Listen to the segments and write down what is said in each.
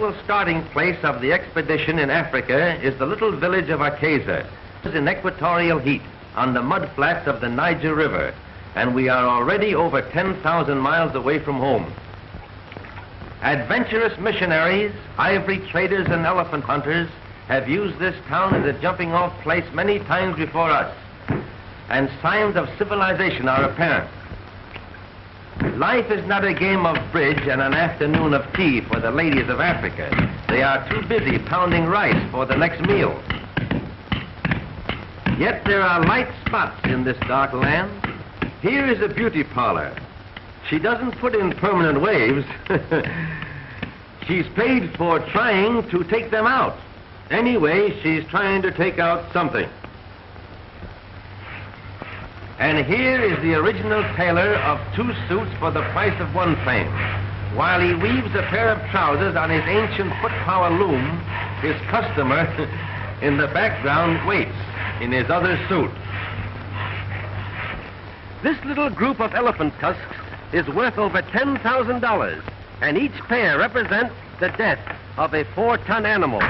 usual starting place of the expedition in Africa is the little village of Akeza, in equatorial heat on the mud flats of the Niger River, and we are already over 10,000 miles away from home. Adventurous missionaries, ivory traders, and elephant hunters have used this town as a jumping-off place many times before us, and signs of civilization are apparent. Life is not a game of bridge and an afternoon of tea for the ladies of Africa. They are too busy pounding rice for the next meal. Yet there are light spots in this dark land. Here is a beauty parlor. She doesn't put in permanent waves. She's paid for trying to take them out. Anyway, she's trying to take out something. And here is the original tailor of 2 suits for the price of 1 frame. While he weaves a pair of trousers on his ancient foot-power loom, his customer in the background waits in his other suit. This little group of elephant tusks is worth over $10,000, and each pair represents the death of a 4-ton animal.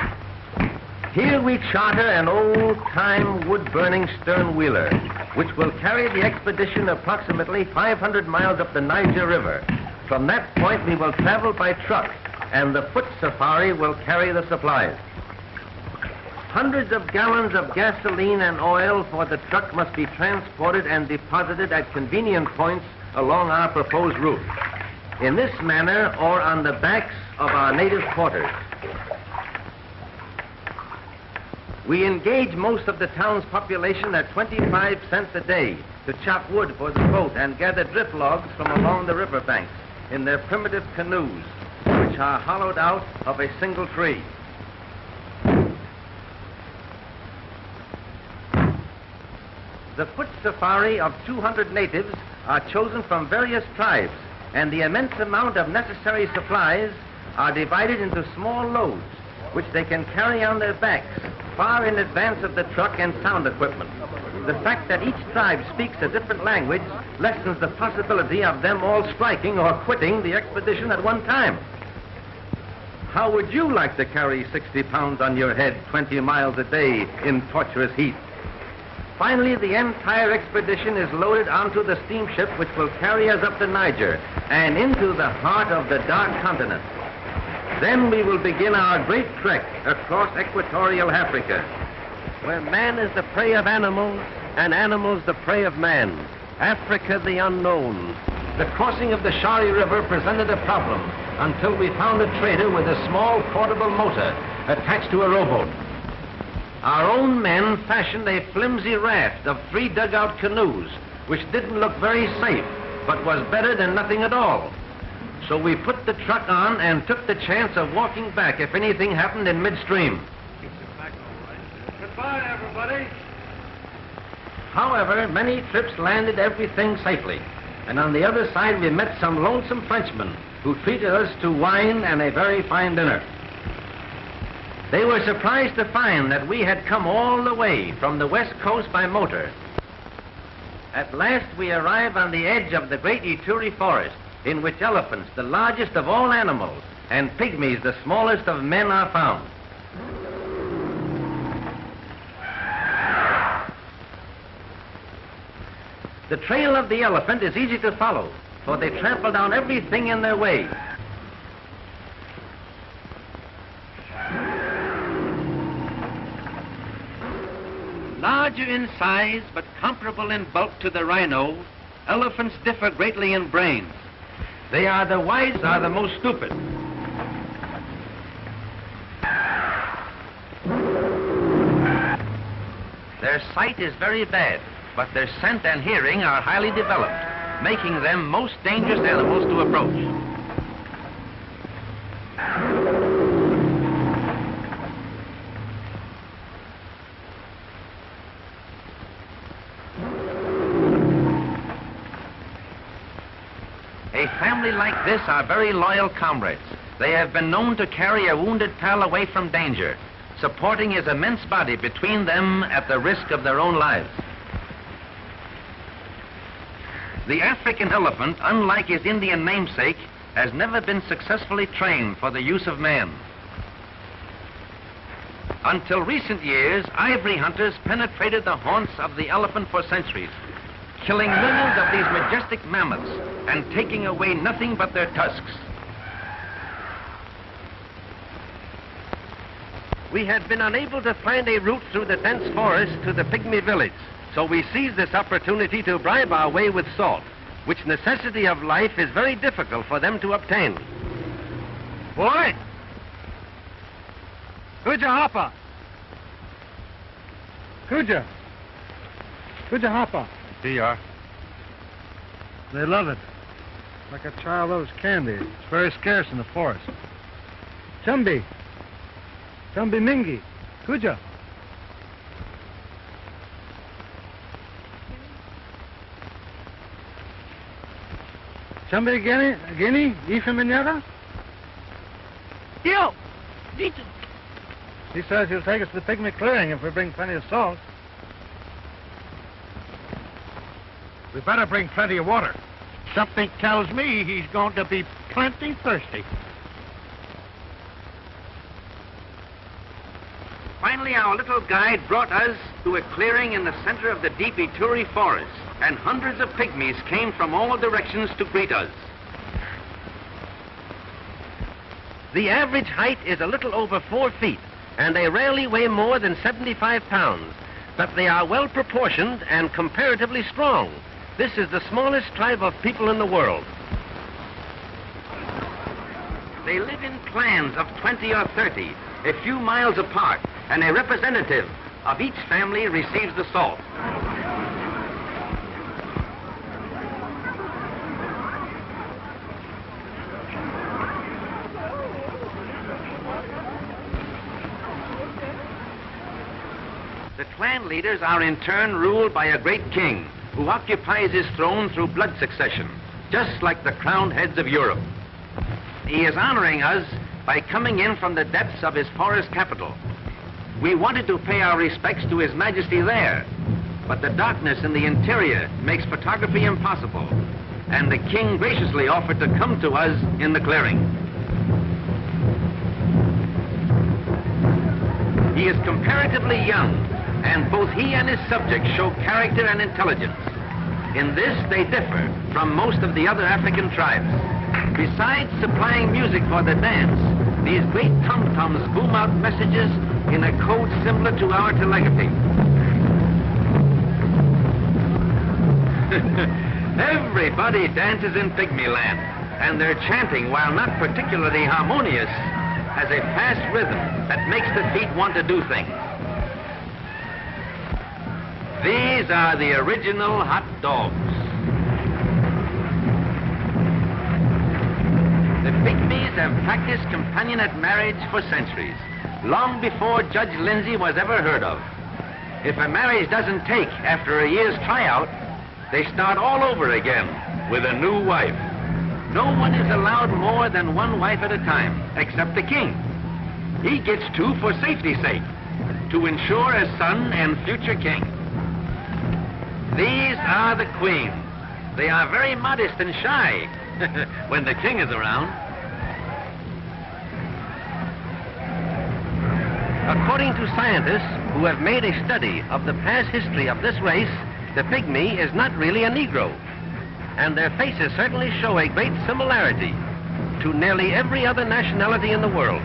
Here we charter an old-time wood-burning stern-wheeler, which will carry the expedition approximately 500 miles up the Niger River. From that point, we will travel by truck, and the foot safari will carry the supplies. Hundreds of gallons of gasoline and oil for the truck must be transported and deposited at convenient points along our proposed route, in this manner or on the backs of our native quarters. We engage most of the town's population at 25 cents a day to chop wood for the boat and gather drift logs from along the riverbanks in their primitive canoes, which are hollowed out of a single tree. The foot safari of 200 natives are chosen from various tribes, and the immense amount of necessary supplies are divided into small loads, which they can carry on their backs far in advance of the truck and sound equipment. The fact that each tribe speaks a different language lessens the possibility of them all striking or quitting the expedition at one time. How would you like to carry 60 pounds on your head 20 miles a day in torturous heat? Finally, the entire expedition is loaded onto the steamship which will carry us up the Niger and into the heart of the dark continent. Then we will begin our great trek across equatorial Africa, where man is the prey of animals and animals the prey of man. Africa the unknown. The crossing of the Shari River presented a problem until we found a trader with a small portable motor attached to a rowboat. Our own men fashioned a flimsy raft of 3 dugout canoes, which didn't look very safe, but was better than nothing at all. So we put the truck on and took the chance of walking back if anything happened in midstream. Goodbye, everybody. However, many trips landed everything safely, and on the other side we met some lonesome Frenchmen who treated us to wine and a very fine dinner. They were surprised to find that we had come all the way from the west coast by motor. At last we arrive on the edge of the great Ituri forest, in which elephants, the largest of all animals, and pygmies, the smallest of men, are found. The trail of the elephant is easy to follow, for they trample down everything in their way. Larger in size, but comparable in bulk to the rhino, elephants differ greatly in brains. They are the wise, are the most stupid. Their sight is very bad, but their scent and hearing are highly developed, making them most dangerous animals to approach. A family like this are very loyal comrades. They have been known to carry a wounded pal away from danger, supporting his immense body between them at the risk of their own lives. The African elephant, unlike his Indian namesake, has never been successfully trained for the use of man. Until recent years, ivory hunters penetrated the haunts of the elephant for centuries, killing millions of these majestic mammoths and taking away nothing but their tusks. We had been unable to find a route through the dense forest to the pygmy village, so we seized this opportunity to bribe our way with salt, which necessity of life is very difficult for them to obtain. Boy! Kuja hapa! Kuja! Kuja hapa! Here you are. They love it. Like a child loves candy. It's very scarce in the forest. Chumbi! Chumbi mingi! Kuja! Chumbi guinea? Ifa minyara? Yo! Dito! He says he'll take us to the pygmy clearing if we bring plenty of salt. We better bring plenty of water. Something tells me he's going to be plenty thirsty. Finally, our little guide brought us to a clearing in the center of the deep Ituri forest, and hundreds of pygmies came from all directions to greet us. The average height is a little over 4 feet, and they rarely weigh more than 75 pounds, but they are well proportioned and comparatively strong. This is the smallest tribe of people in the world. They live in clans of 20 or 30, a few miles apart, and a representative of each family receives the salt. The clan leaders are in turn ruled by a great king who occupies his throne through blood succession, just like the crowned heads of Europe. He is honoring us by coming in from the depths of his forest capital. We wanted to pay our respects to His Majesty there, but the darkness in the interior makes photography impossible, and the king graciously offered to come to us in the clearing. He is comparatively young, and both he and his subjects show character and intelligence. In this, they differ from most of the other African tribes. Besides supplying music for the dance, these great tom-toms boom out messages in a code similar to our telegraphy. Everybody dances in Pygmy Land, and their chanting, while not particularly harmonious, has a fast rhythm that makes the feet want to do things. These are the original hot dogs. The Pygmies have practiced companionate marriage for centuries, long before Judge Lindsay was ever heard of. If a marriage doesn't take after a year's tryout, they start all over again with a new wife. No one is allowed more than one wife at a time, except the king. He gets 2 for safety's sake, to ensure a son and future king. These are the queens. They are very modest and shy when the king is around. According to scientists who have made a study of the past history of this race, the pygmy is not really a Negro, and their faces certainly show a great similarity to nearly every other nationality in the world.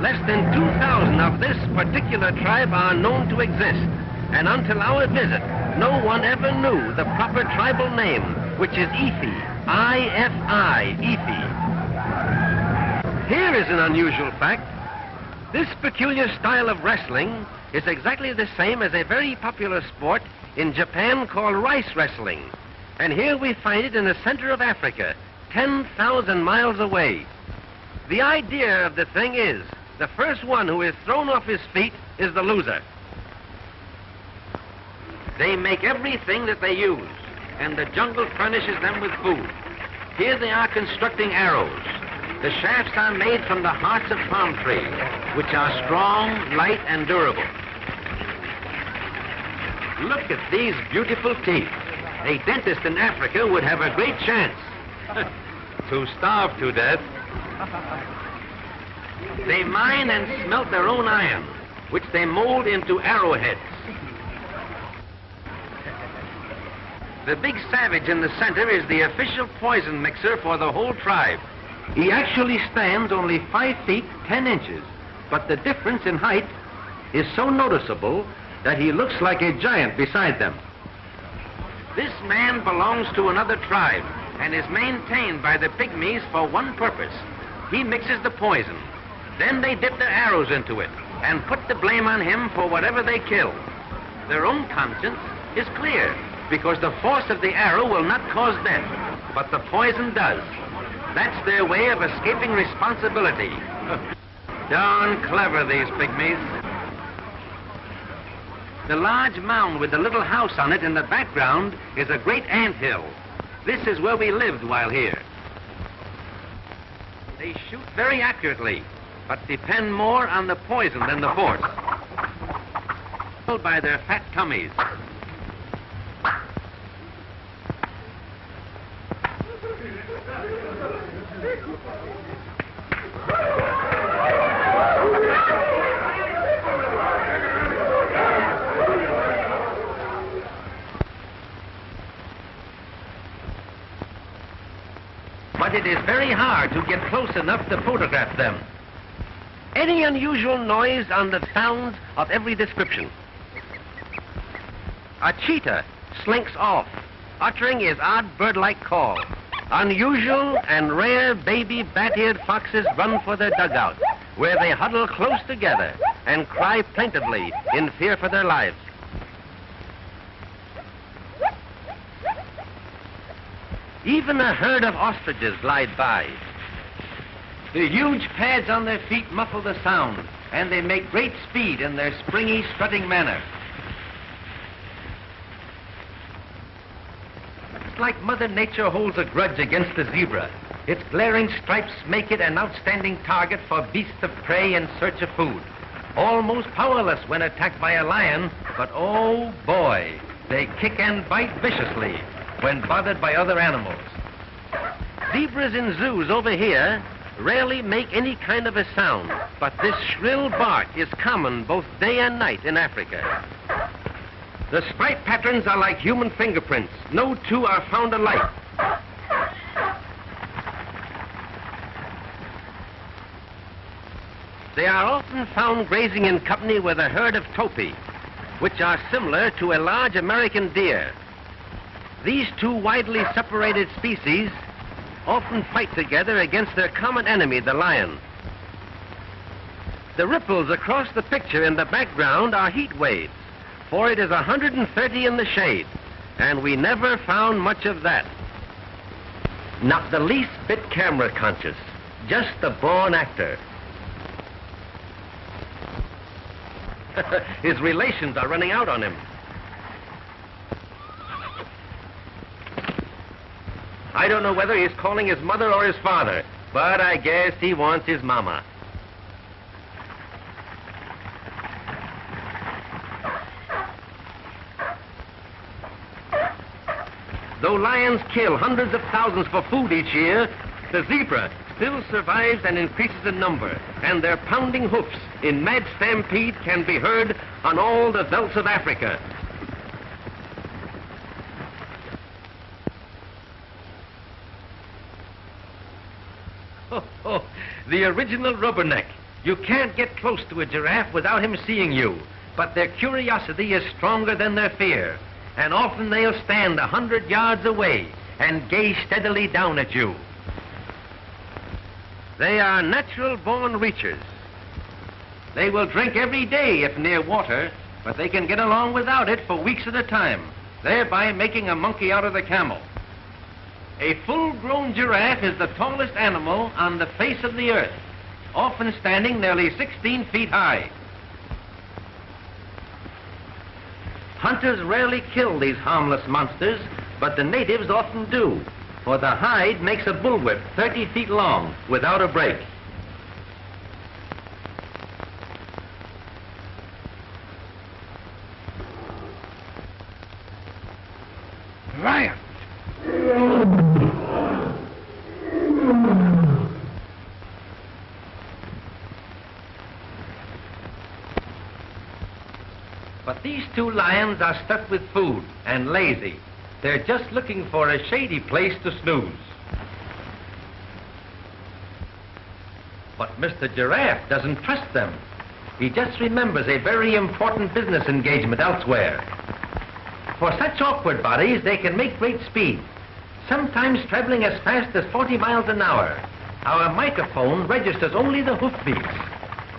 Less than 2,000 of this particular tribe are known to exist, and until our visit, no one ever knew the proper tribal name, which is Ifi, I-F-I, Ifi. Here is an unusual fact. This peculiar style of wrestling is exactly the same as a very popular sport in Japan called rice wrestling, and here we find it in the center of Africa, 10,000 miles away. The idea of the thing is, the first one who is thrown off his feet is the loser. They make everything that they use, and the jungle furnishes them with food. Here they are constructing arrows. The shafts are made from the hearts of palm trees, which are strong, light, and durable. Look at these beautiful teeth. A dentist in Africa would have a great chance. to starve to death. They mine and smelt their own iron, which they mold into arrowheads. The big savage in the center is the official poison mixer for the whole tribe. He actually stands only 5 feet 10 inches, but the difference in height is so noticeable that he looks like a giant beside them. This man belongs to another tribe and is maintained by the pygmies for one purpose. He mixes the poison. Then they dip their arrows into it and put the blame on him for whatever they kill. Their own conscience is clear because the force of the arrow will not cause death, but the poison does. That's their way of escaping responsibility. Darn clever, these pygmies. The large mound with the little house on it in the background is a great anthill. This is where we lived while here. They shoot very accurately, but depend more on the poison than the force. By their fat tummies. But it is very hard to get close enough to photograph them. Any unusual noise on the sounds of every description. A cheetah slinks off, uttering his odd bird-like call. Unusual and rare baby bat-eared foxes run for their dugout, where they huddle close together and cry plaintively in fear for their lives. Even a herd of ostriches glide by. The huge pads on their feet muffle the sound, and they make great speed in their springy, strutting manner. It's like Mother Nature holds a grudge against the zebra. Its glaring stripes make it an outstanding target for beasts of prey in search of food. Almost powerless when attacked by a lion, but oh boy, they kick and bite viciously when bothered by other animals. Zebras in zoos over here rarely make any kind of a sound, but this shrill bark is common both day and night in Africa. The stripe patterns are like human fingerprints. No two are found alike. They are often found grazing in company with a herd of topi, which are similar to a large American deer. These two widely separated species often fight together against their common enemy, the lion. The ripples across the picture in the background are heat waves, for it is 130 in the shade, and we never found much of that. Not the least bit camera conscious, just a born actor. His relations are running out on him. I don't know whether he's calling his mother or his father, but I guess he wants his mama. Though lions kill hundreds of thousands for food each year, the zebra still survives and increases in number, and their pounding hoofs in mad stampede can be heard on all the velds of Africa. Oh, the original rubberneck. You can't get close to a giraffe without him seeing you, but their curiosity is stronger than their fear, and often they'll stand 100 yards away and gaze steadily down at you. They are natural-born reachers. They will drink every day if near water, but they can get along without it for weeks at a time, thereby making a monkey out of the camel. A full-grown giraffe is the tallest animal on the face of the earth, often standing nearly 16 feet high. Hunters rarely kill these harmless monsters, but the natives often do, for the hide makes a bullwhip 30 feet long without a break. Lion! But these two lions are stuffed with food and lazy. They're just looking for a shady place to snooze. But Mr. Giraffe doesn't trust them. He just remembers a very important business engagement elsewhere. For such awkward bodies, they can make great speed, sometimes traveling as fast as 40 miles an hour. Our microphone registers only the hoofbeats.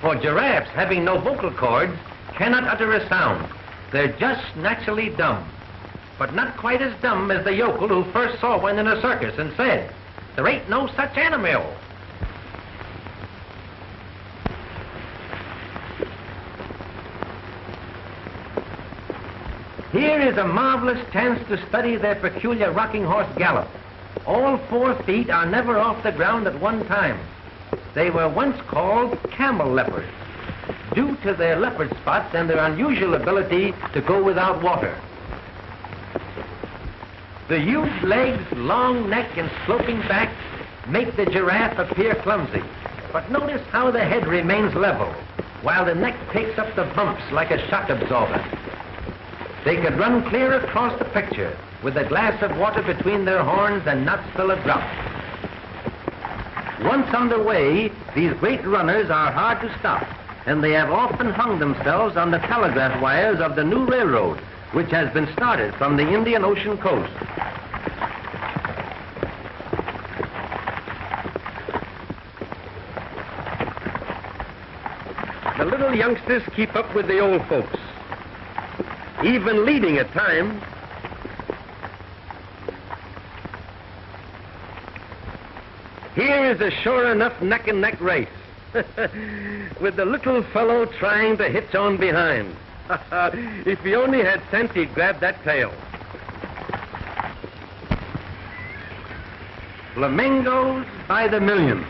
For giraffes, having no vocal cords, cannot utter a sound. They're just naturally dumb. But not quite as dumb as the yokel who first saw one in a circus and said, "There ain't no such animal." Here is a marvelous chance to study their peculiar rocking horse gallop. All 4 feet are never off the ground at one time. They were once called camel leopards, due to their leopard spots and their unusual ability to go without water. The huge legs, long neck, and sloping back make the giraffe appear clumsy. But notice how the head remains level, while the neck takes up the bumps like a shock absorber. They could run clear across the picture with a glass of water between their horns and not spill a drop. Once underway, these great runners are hard to stop, and they have often hung themselves on the telegraph wires of the new railroad, which has been started from the Indian Ocean coast. The little youngsters keep up with the old folks, even leading at times. Here is a sure enough neck-and-neck race, with the little fellow trying to hitch on behind. If he only had sense, he'd grab that tail. Flamingos by the million.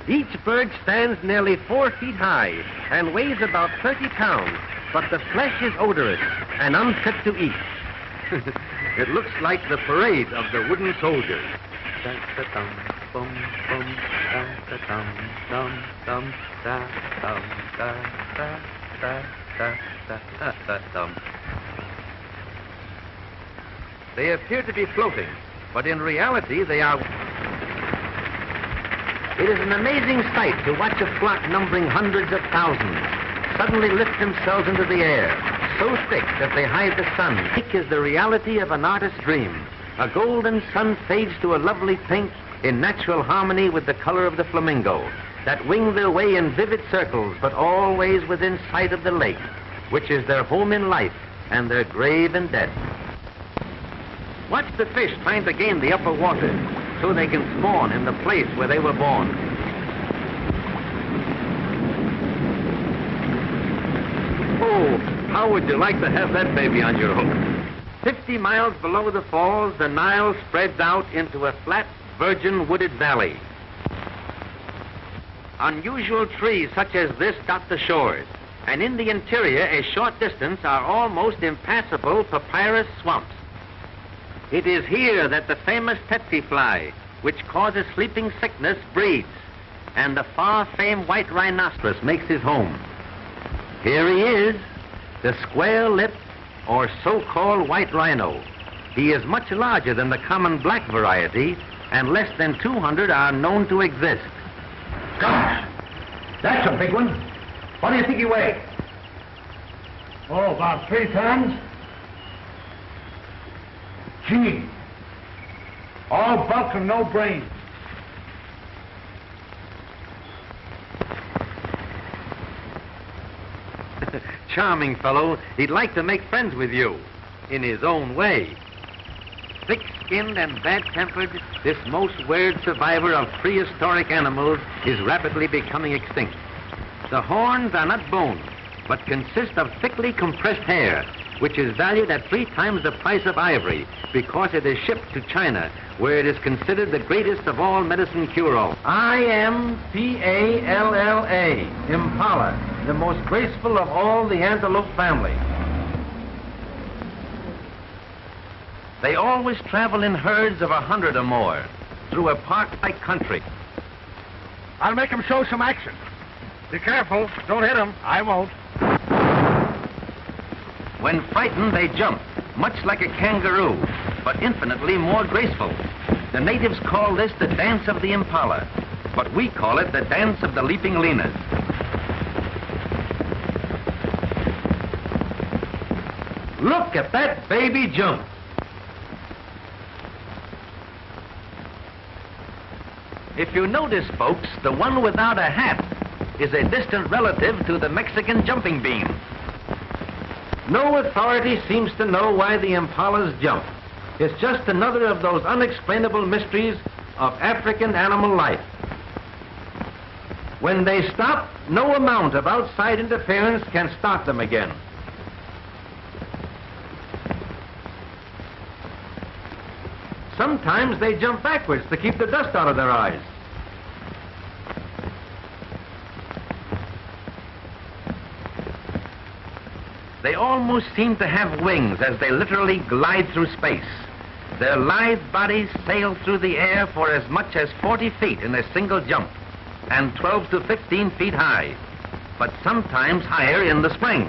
Each bird stands nearly 4 feet high and weighs about 30 pounds, but the flesh is odorous and unfit to eat. It looks like the parade of the wooden soldiers. They appear to be floating, but in reality they are... It is an amazing sight to watch a flock numbering hundreds of thousands suddenly lift themselves into the air, so thick that they hide the sun. Thick is the reality of an artist's dream. A golden sun fades to a lovely pink in natural harmony with the color of the flamingo, that wing their way in vivid circles, but always within sight of the lake, which is their home in life and their grave in death. Watch the fish trying to gain the upper water so they can spawn in the place where they were born. Oh, how would you like to have that baby on your hook? 50 miles below the falls, the Nile spreads out into a flat, virgin wooded valley. Unusual trees such as this dot the shores, and in the interior, a short distance, are almost impassable papyrus swamps. It is here that the famous tsetse fly, which causes sleeping sickness, breeds, and the far-famed white rhinoceros makes his home. Here he is, the square-lipped or so-called white rhino. He is much larger than the common black variety, and less than 200 are known to exist. Gosh, that's a big one. What do you think he weighs? Oh, about 3 tons. Gee, all bulk and no brains. Charming fellow. He'd like to make friends with you, in his own way. Thick-skinned and bad-tempered, this most weird survivor of prehistoric animals is rapidly becoming extinct. The horns are not bone, but consist of thickly compressed hair, which is valued at 3 times the price of ivory because it is shipped to China, where it is considered the greatest of all medicine cure-alls. Impala, Impala, the most graceful of all the antelope family. They always travel in herds of 100 or more through a park-like country. I'll make him show some action. Be careful. Don't hit him. I won't. When frightened, they jump, much like a kangaroo, but infinitely more graceful. The natives call this the dance of the impala, but we call it the dance of the leaping linas. Look at that baby jump. If you notice, folks, the one without a hat is a distant relative to the Mexican jumping bean. No authority seems to know why the impalas jump. It's just another of those unexplainable mysteries of African animal life. When they stop, no amount of outside interference can stop them again. Sometimes they jump backwards to keep the dust out of their eyes. They almost seem to have wings as they literally glide through space. Their lithe bodies sail through the air for as much as 40 feet in a single jump, and 12 to 15 feet high, but sometimes higher in the spring.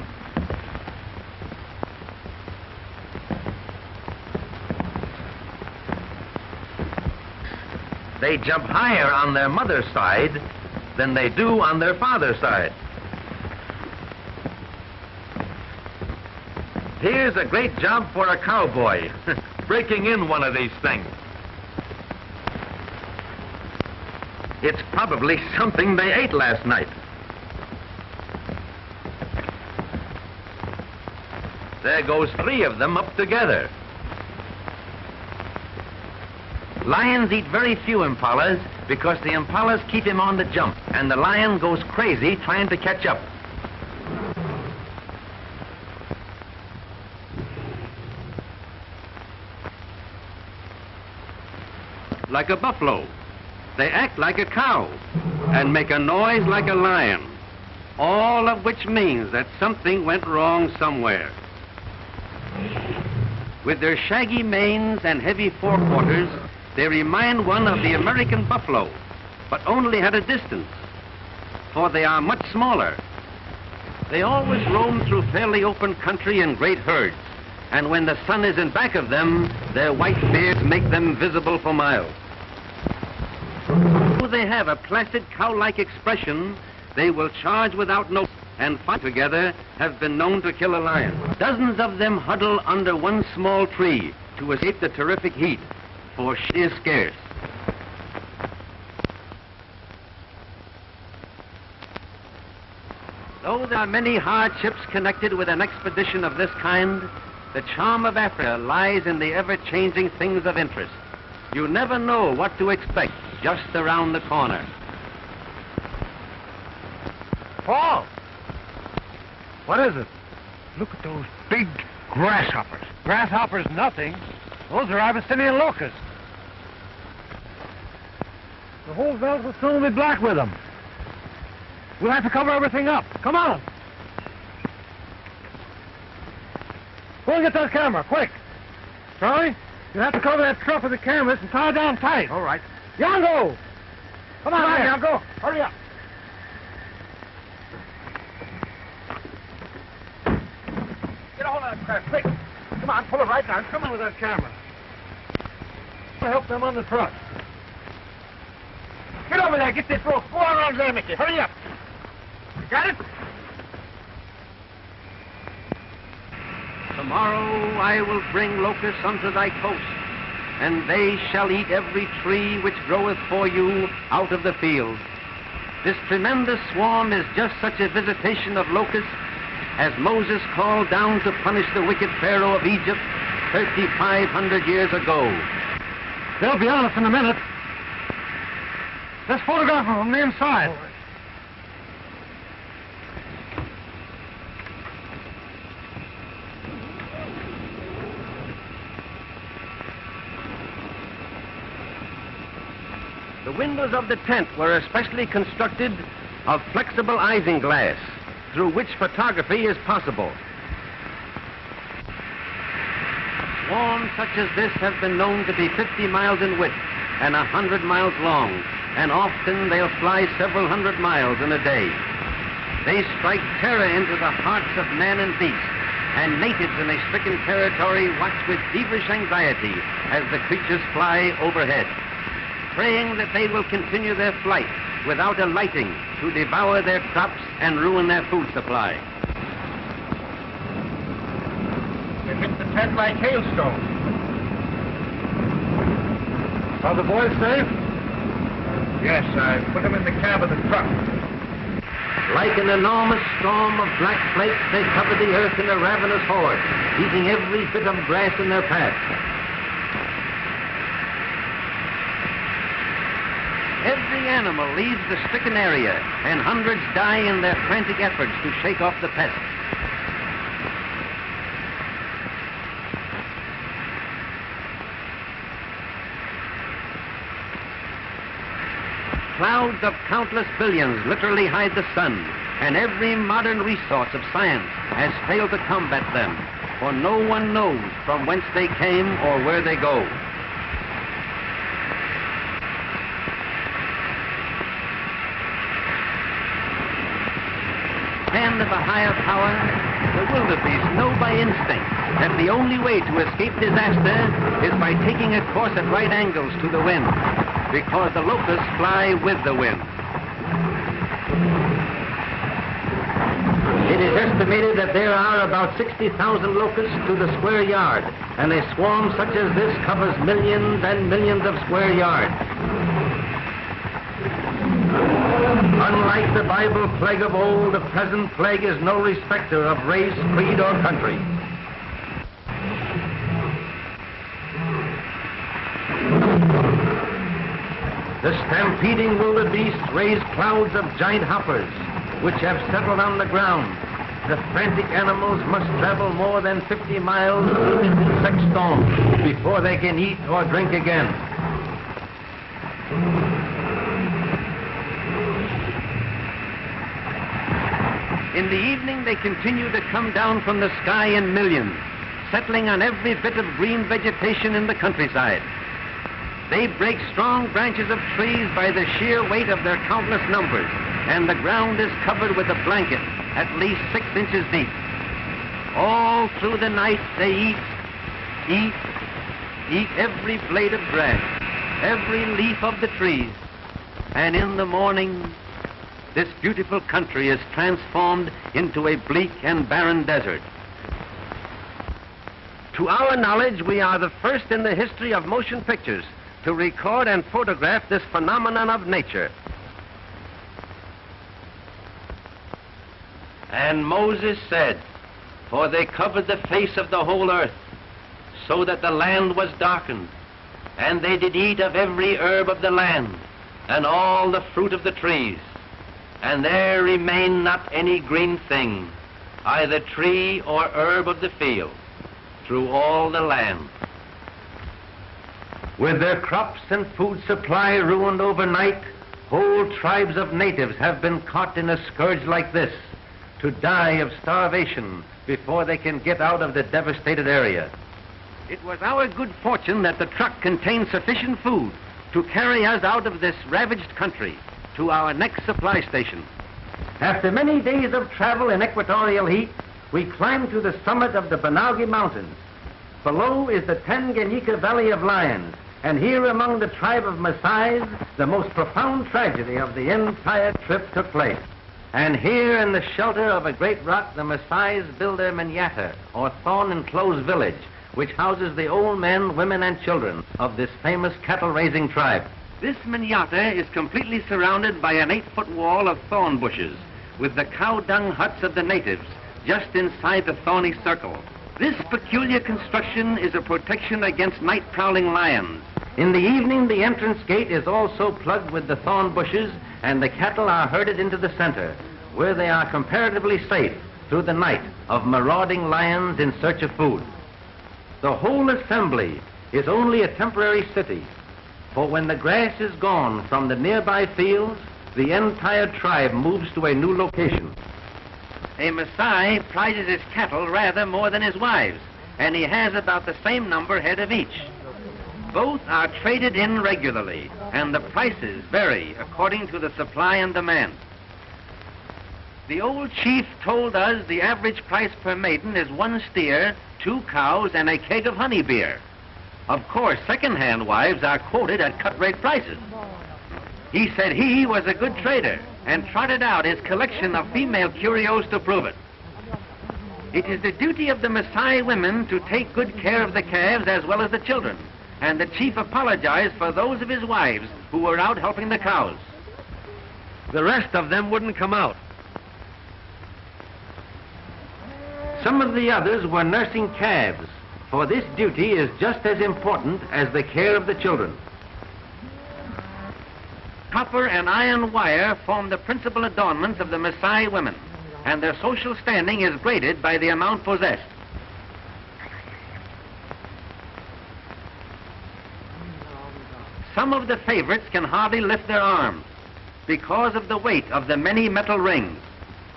They jump higher on their mother's side than they do on their father's side. Here's a great job for a cowboy, breaking in one of these things. It's probably something they ate last night. There goes 3 of them up together. Lions eat very few impalas because the impalas keep him on the jump, and the lion goes crazy trying to catch up. Like a buffalo, they act like a cow and make a noise like a lion, all of which means that something went wrong somewhere. With their shaggy manes and heavy forequarters, they remind one of the American buffalo, but only at a distance, for they are much smaller. They always roam through fairly open country in great herds, and when the sun is in back of them, their white beards make them visible for miles. Though they have a placid cow-like expression, they will charge without notice, and fight together have been known to kill a lion. Dozens of them huddle under one small tree to escape the terrific heat, for shit is scarce. Though there are many hardships connected with an expedition of this kind, the charm of Africa lies in the ever-changing things of interest. You never know what to expect just around the corner. Paul! What is it? Look at those big grasshoppers. Grasshoppers nothing. Those are Abyssinian locusts. The whole veldt will soon be black with them. We'll have to cover everything up. Come on. Go and get that camera, quick. Charlie, you have to cover that truck with the cameras and tie it down tight. All right. Yango! Come on, Yango. Hurry up. Get a hold of that crap, quick. Come on, pull it right down. Come on with that camera. I'll help them on the truck. Get over there, get this rope. Go on around there, Mickey. Hurry up. You got it? Tomorrow I will bring locusts unto thy coast, and they shall eat every tree which groweth for you out of the field. This tremendous swarm is just such a visitation of locusts as Moses called down to punish the wicked Pharaoh of Egypt 3,500 years ago. They'll be on us in a minute. Let's photograph them from the inside. The windows of the tent were especially constructed of flexible isinglass, through which photography is possible. Swarms such as this have been known to be 50 miles in width and 100 miles long, and often they'll fly several hundred miles in a day. They strike terror into the hearts of man and beast, and natives in a stricken territory watch with feverish anxiety as the creatures fly overhead, praying that they will continue their flight without alighting to devour their crops and ruin their food supply. They hit the tent like hailstones. Are the boys safe? Yes, I put them in the cab of the truck. Like an enormous storm of black flakes, they cover the earth in a ravenous horde, eating every bit of grass in their path. Every animal leaves the stricken area, and hundreds die in their frantic efforts to shake off the pest. Clouds of countless billions literally hide the sun, and every modern resource of science has failed to combat them, for no one knows from whence they came or where they go. Hand of a higher power, the wildebeest know by instinct that the only way to escape disaster is by taking a course at right angles to the wind, because the locusts fly with the wind. It is estimated that there are about 60,000 locusts to the square yard, and a swarm such as this covers millions and millions of square yards. Unlike the Bible plague of old, the present plague is no respecter of race, creed, or country. The stampeding wildebeests raise clouds of giant hoppers, which have settled on the ground. The frantic animals must travel more than 50 miles through insect storms before they can eat or drink again. In the evening, they continue to come down from the sky in millions, settling on every bit of green vegetation in the countryside. They break strong branches of trees by the sheer weight of their countless numbers, and the ground is covered with a blanket at least 6 inches deep. All through the night they eat every blade of grass, every leaf of the trees, and in the morning this beautiful country is transformed into a bleak and barren desert. To our knowledge, we are the first in the history of motion pictures to record and photograph this phenomenon of nature. And Moses said, "For they covered the face of the whole earth, so that the land was darkened, and they did eat of every herb of the land, and all the fruit of the trees. And there remained not any green thing, either tree or herb of the field, through all the land." With their crops and food supply ruined overnight, whole tribes of natives have been caught in a scourge like this, to die of starvation before they can get out of the devastated area. It was our good fortune that the truck contained sufficient food to carry us out of this ravaged country to our next supply station. After many days of travel in equatorial heat, we climbed to the summit of the Ubangi Mountains. Below is the Tanganyika Valley of Lions, and here among the tribe of Maasais, the most profound tragedy of the entire trip took place. And here in the shelter of a great rock, the Maasais build their manyatta, or thorn-enclosed village, which houses the old men, women, and children of this famous cattle-raising tribe. This manyatta is completely surrounded by an 8-foot wall of thorn bushes, with the cow-dung huts of the natives just inside the thorny circle. This peculiar construction is a protection against night-prowling lions. In the evening, the entrance gate is also plugged with the thorn bushes, and the cattle are herded into the center, where they are comparatively safe through the night of marauding lions in search of food. The whole assembly is only a temporary city, for when the grass is gone from the nearby fields, the entire tribe moves to a new location. A Maasai prizes his cattle rather more than his wives, and he has about the same number head of each. Both are traded in regularly, and the prices vary according to the supply and demand. The old chief told us the average price per maiden is 1 steer, 2 cows, and a keg of honey beer. Of course, second-hand wives are quoted at cut-rate prices. He said he was a good trader and trotted out his collection of female curios to prove it. It is the duty of the Maasai women to take good care of the calves as well as the children, and the chief apologized for those of his wives who were out helping the cows. The rest of them wouldn't come out. Some of the others were nursing calves, for this duty is just as important as the care of the children. Copper and iron wire form the principal adornments of the Maasai women, and their social standing is graded by the amount possessed. Some of the favorites can hardly lift their arms because of the weight of the many metal rings,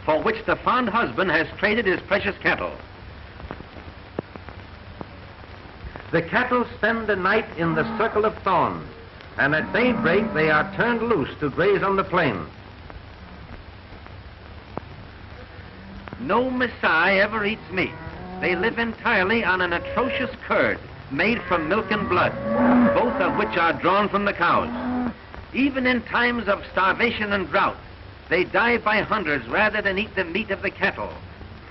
for which the fond husband has traded his precious cattle. The cattle spend the night in the circle of thorns, and at daybreak they are turned loose to graze on the plains. No Maasai ever eats meat. They live entirely on an atrocious curd made from milk and blood, both of which are drawn from the cows. Even in times of starvation and drought, they die by hundreds rather than eat the meat of the cattle,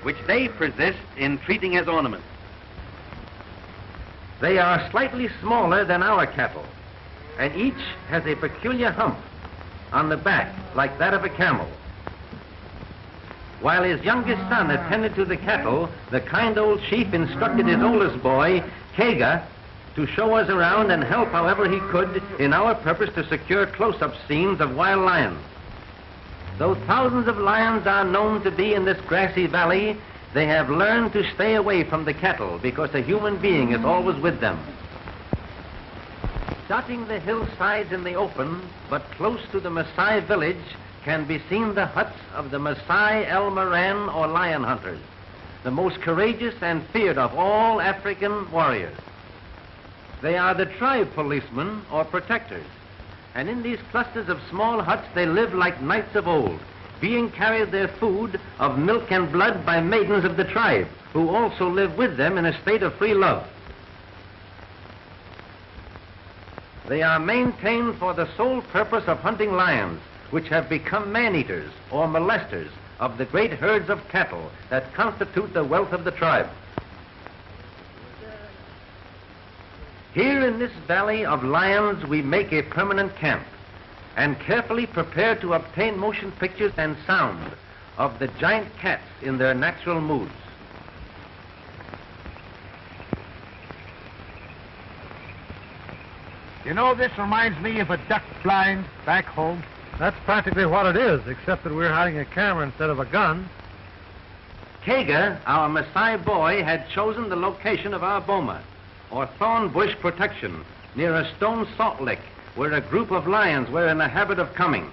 which they persist in treating as ornaments. They are slightly smaller than our cattle, and each has a peculiar hump on the back like that of a camel. While his youngest son attended to the cattle, the kind old chief instructed his oldest boy, Kega, to show us around and help however he could in our purpose to secure close-up scenes of wild lions. Though thousands of lions are known to be in this grassy valley, they have learned to stay away from the cattle because a human being is always with them. Dotting the hillsides in the open, but close to the Maasai village, can be seen the huts of the Maasai El Moran or lion hunters, the most courageous and feared of all African warriors. They are the tribe policemen or protectors, and in these clusters of small huts they live like knights of old, being carried their food of milk and blood by maidens of the tribe, who also live with them in a state of free love. They are maintained for the sole purpose of hunting lions, which have become man-eaters or molesters of the great herds of cattle that constitute the wealth of the tribe. Here in this valley of lions we make a permanent camp and carefully prepare to obtain motion pictures and sound of the giant cats in their natural moods. You know, this reminds me of a duck blind back home. That's practically what it is, except that we're hiding a camera instead of a gun. Kega, our Maasai boy, had chosen the location of our boma, or thorn bush protection, near a stone salt lick where a group of lions were in the habit of coming.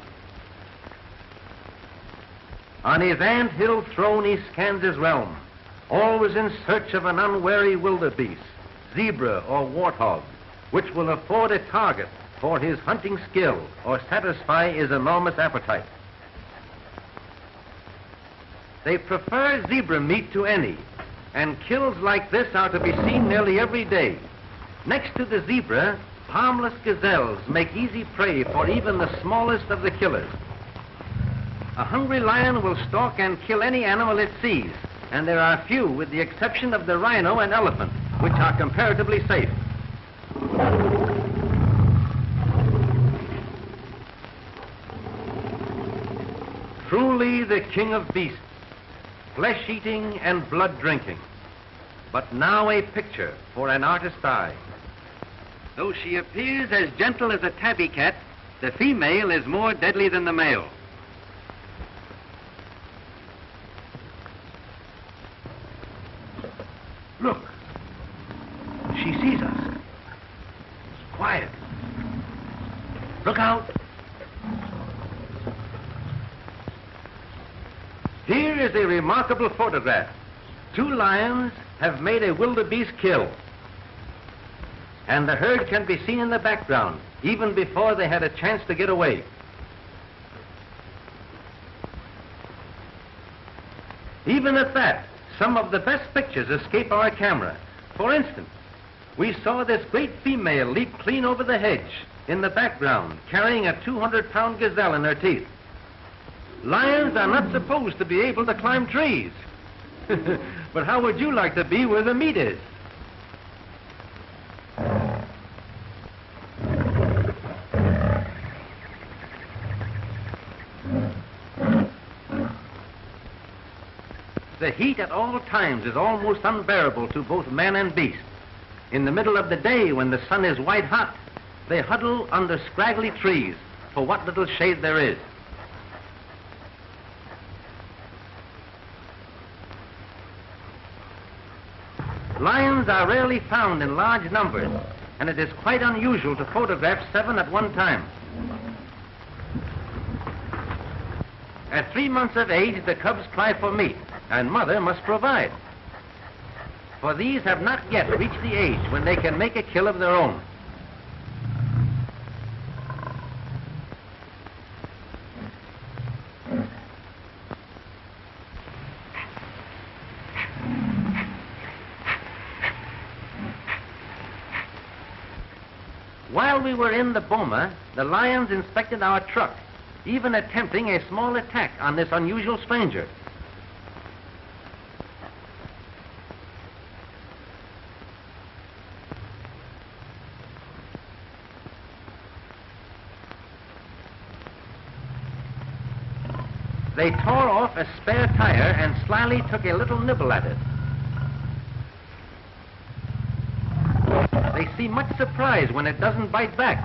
On his ant-hill throne he scans his realm, always in search of an unwary wildebeest, zebra or warthog, which will afford a target for his hunting skill or satisfy his enormous appetite. They prefer zebra meat to any, and kills like this are to be seen nearly every day. Next to the zebra, harmless gazelles make easy prey for even the smallest of the killers. A hungry lion will stalk and kill any animal it sees, and there are few, with the exception of the rhino and elephant, which are comparatively safe. Truly the king of beasts, flesh-eating and blood-drinking, but now a picture for an artist's eye. Though she appears as gentle as a tabby cat, the female is more deadly than the male. Look, she sees us. It's quiet. Look out. Here is a remarkable photograph. 2 lions have made a wildebeest kill, and the herd can be seen in the background, even before they had a chance to get away. Even at that, some of the best pictures escape our camera. For instance, we saw this great female leap clean over the hedge in the background, carrying a 200-pound gazelle in her teeth. Lions are not supposed to be able to climb trees. But how would you like to be where the meat is? The heat at all times is almost unbearable to both man and beast. In the middle of the day, when the sun is white hot, they huddle under scraggly trees for what little shade there is. Lions are rarely found in large numbers, and it is quite unusual to photograph 7 at one time. At 3 months of age, the cubs cry for meat, and mother must provide. For these have not yet reached the age when they can make a kill of their own. While we were in the boma, the lions inspected our truck, even attempting a small attack on this unusual stranger. They tore off a spare tire and slyly took a little nibble at it. They seem much surprised when it doesn't bite back.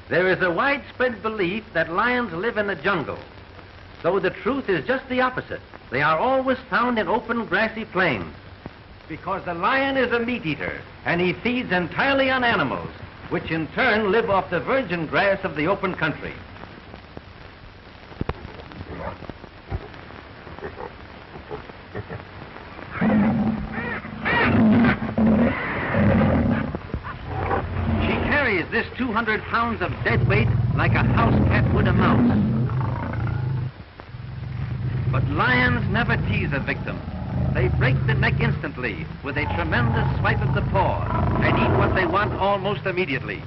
There is a widespread belief that lions live in the jungle, though the truth is just the opposite. They are always found in open grassy plains, because the lion is a meat eater, and he feeds entirely on animals, which in turn live off the virgin grass of the open country. She carries this 200 pounds of dead weight like a house cat would a mouse. But lions never tease a victim. They break the neck instantly with a tremendous swipe of the paw and eat what they want almost immediately.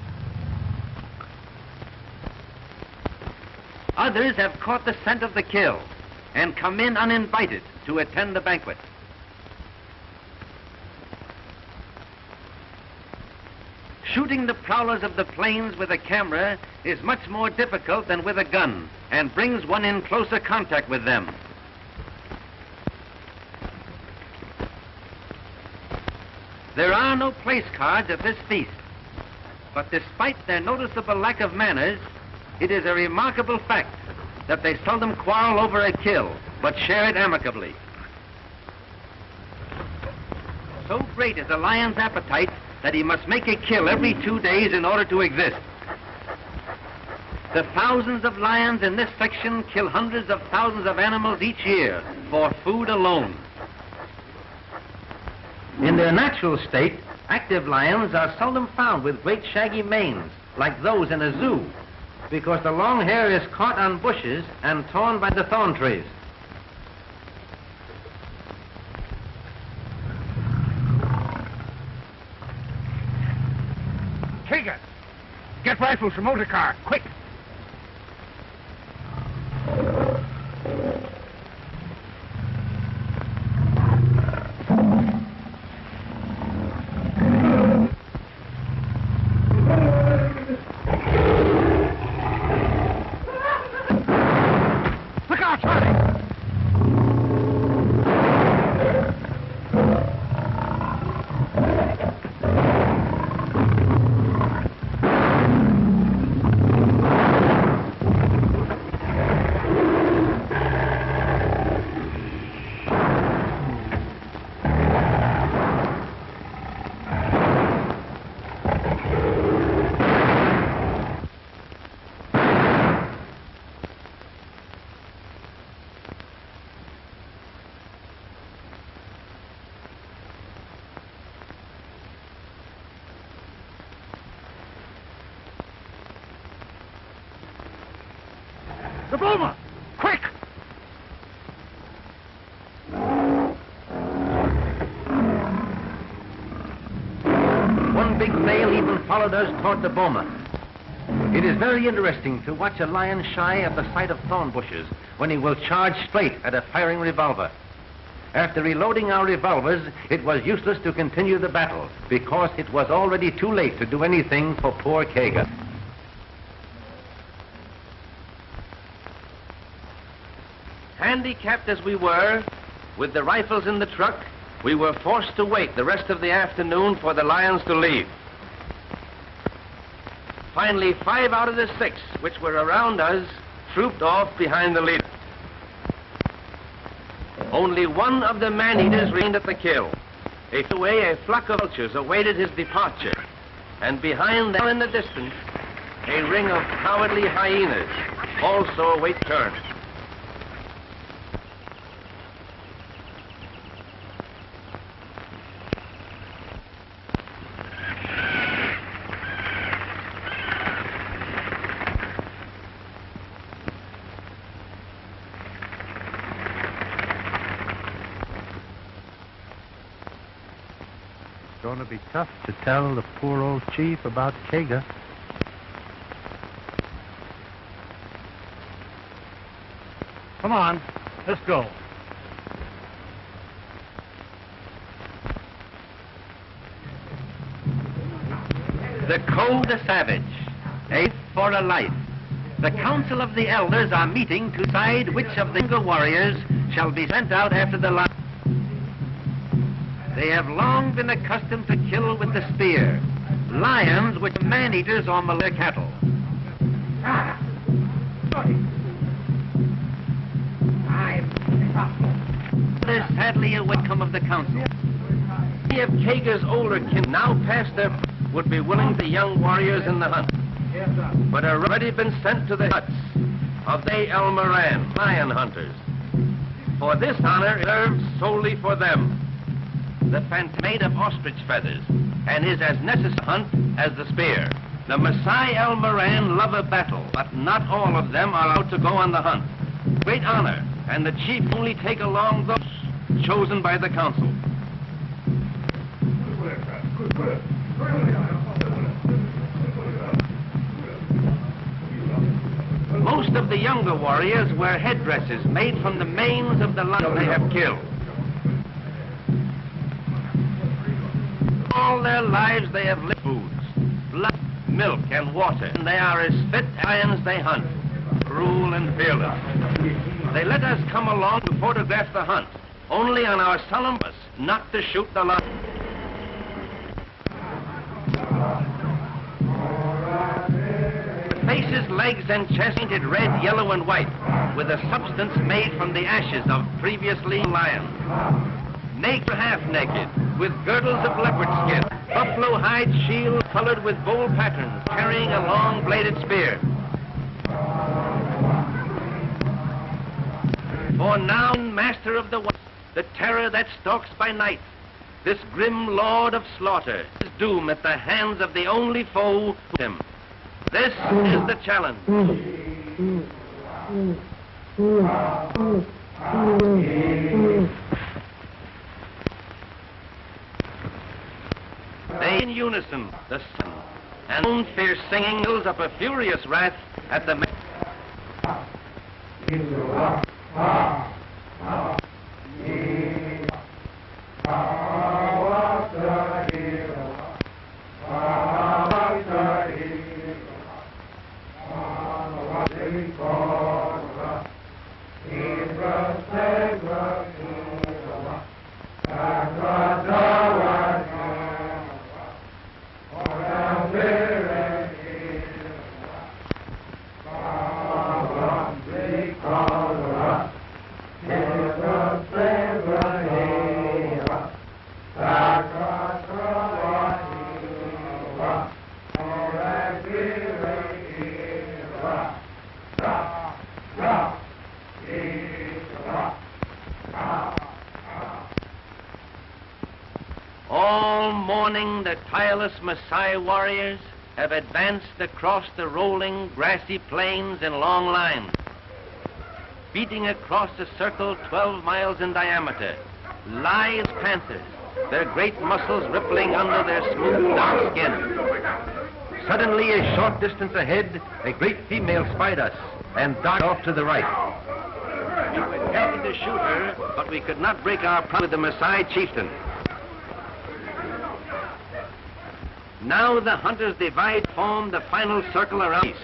Others have caught the scent of the kill and come in uninvited to attend the banquet. Shooting the prowlers of the plains with a camera is much more difficult than with a gun and brings one in closer contact with them. There are no place cards at this feast, but despite their noticeable lack of manners, it is a remarkable fact that they seldom quarrel over a kill, but share it amicably. So great is a lion's appetite that he must make a kill every 2 days in order to exist. The thousands of lions in this section kill hundreds of thousands of animals each year for food alone. In their natural state, active lions are seldom found with great shaggy manes like those in a zoo, because the long hair is caught on bushes and torn by the thorn trees. Trigger! Get rifles from motor car, quick! The boma! Quick! One big male even followed us toward the boma. It is very interesting to watch a lion shy at the sight of thorn bushes when he will charge straight at a firing revolver. After reloading our revolvers, it was useless to continue the battle because it was already too late to do anything for poor Kaga. Handicapped as we were, with the rifles in the truck, we were forced to wait the rest of the afternoon for the lions to leave. Finally, 5 out of the 6, which were around us, trooped off behind the leader. Only one of the man-eaters remained at the kill. A flock of vultures awaited his departure, and behind them in the distance, a ring of cowardly hyenas also await turn. It's going to be tough to tell the poor old chief about Kaga. Come on, let's go. The code of savage, a for a life. The council of the elders are meeting to decide which of the younger warriors shall be sent out after the lion. They have long been accustomed to kill with the spear, lions which are man-eaters or Malay cattle. There's sadly a outcome of the council. Many of Kaga's older kin now past their would be willing to young warriors in the hunt, but have already been sent to the huts of the El Moran, lion hunters. For this honor serves solely for them. The phantom made of ostrich feathers, and is as necessary to hunt as the spear. The Maasai El Moran love a battle, but not all of them are allowed to go on the hunt. Great honor, and the chief only take along those chosen by the council. Most of the younger warriors wear headdresses made from the manes of the lion they have killed. All their lives they have lived foods, blood, milk, and water, and they are as fit as lions they hunt, cruel and fearless. They let us come along to photograph the hunt, only on our solemn promise not to shoot the lion. The faces, legs, and chest painted red, yellow, and white, with a substance made from the ashes of previously lions. Naked or half naked, with girdles of leopard skin, buffalo hide shield colored with bold patterns, carrying a long bladed spear. For now, master of the West, the terror that stalks by night, this grim lord of slaughter, his doom at the hands of the only foe who him. This is the challenge. They in unison, the sun, and moon fierce singing builds up a furious wrath at the All morning the tireless Maasai warriors have advanced across the rolling grassy plains in long lines. beating across a circle 12 miles in diameter, lithe panthers, their great muscles rippling under their smooth, dark skin. Suddenly, a short distance ahead, a great female spied us and darted off to the right. We were happy to shoot her, but we could not break our promise with the Maasai chieftain. Now the hunters divide, form the final circle around east.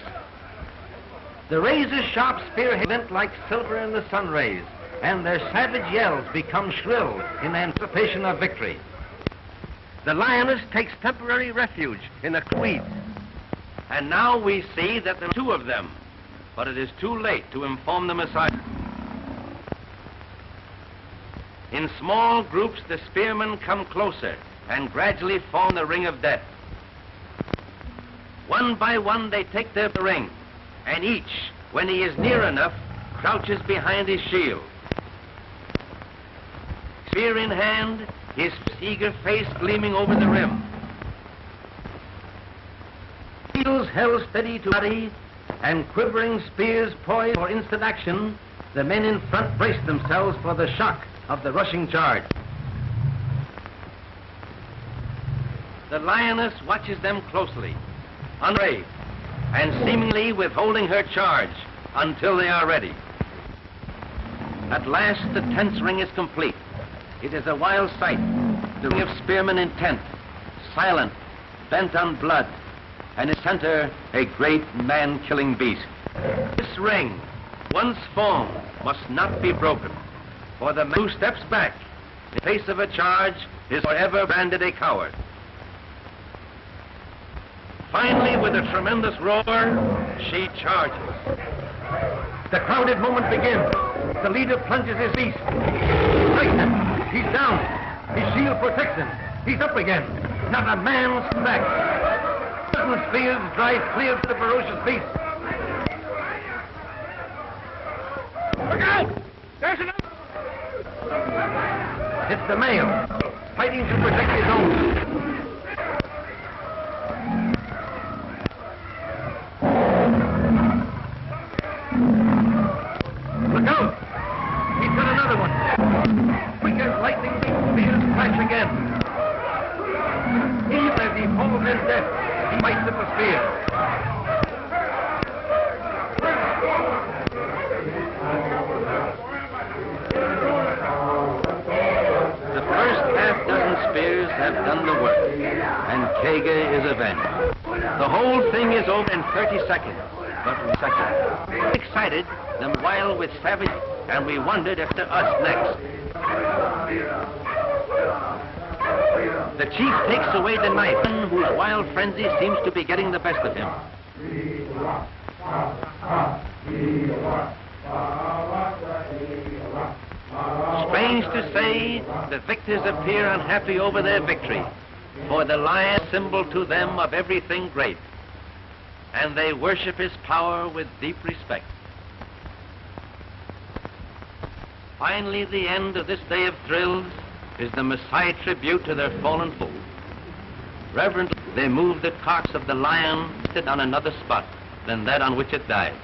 The razor-sharp spearheads glint like silver in the sun rays, and their savage yells become shrill in anticipation of victory. The lioness takes temporary refuge in the weeds, and now we see that there are two of them, but it is too late to inform the Maasai. In small groups, the spearmen come closer and gradually form the ring of death. One by one, they take their ring, and each, when he is near enough, crouches behind his shield. Spear in hand, his eager face gleaming over the rim. Shields held steady to body, and quivering spears poised for instant action, the men in front brace themselves for the shock of the rushing charge. The lioness watches them closely, unafraid, and seemingly withholding her charge until they are ready. At last, the tense ring is complete. It is a wild sight, the ring of spearmen intent, silent, bent on blood, and in center, a great man-killing beast. This ring, once formed, must not be broken, for the man who steps back in face of a charge is forever branded a coward. Finally, with a tremendous roar, she charges. The crowded moment begins. The leader plunges his beast. Strikes him. He's down. His shield protects him. He's up again. Not a man's back. Certain spears drive clear to the ferocious beast. Look out! There's another! It's the male, fighting to protect his own. Look out! He's got another one. Quick as lightning, the spears flash again. Even as he falls in death, he bites at the spear. The first half-dozen spears have done the work, and Kega is avenged. The whole thing is over in 30 seconds. But in second, excited, them wild with savage, and we wondered if to us next. The chief takes away the knife, whose wild frenzy seems to be getting the best of him. Strange to say, the victors appear unhappy over their victory, for the lion is symbol to them of everything great, and they worship his power with deep respect. Finally, the end of this day of thrills is the Maasai tribute to their fallen foe. Reverently, they move the carcass of the lion on another spot than that on which it died.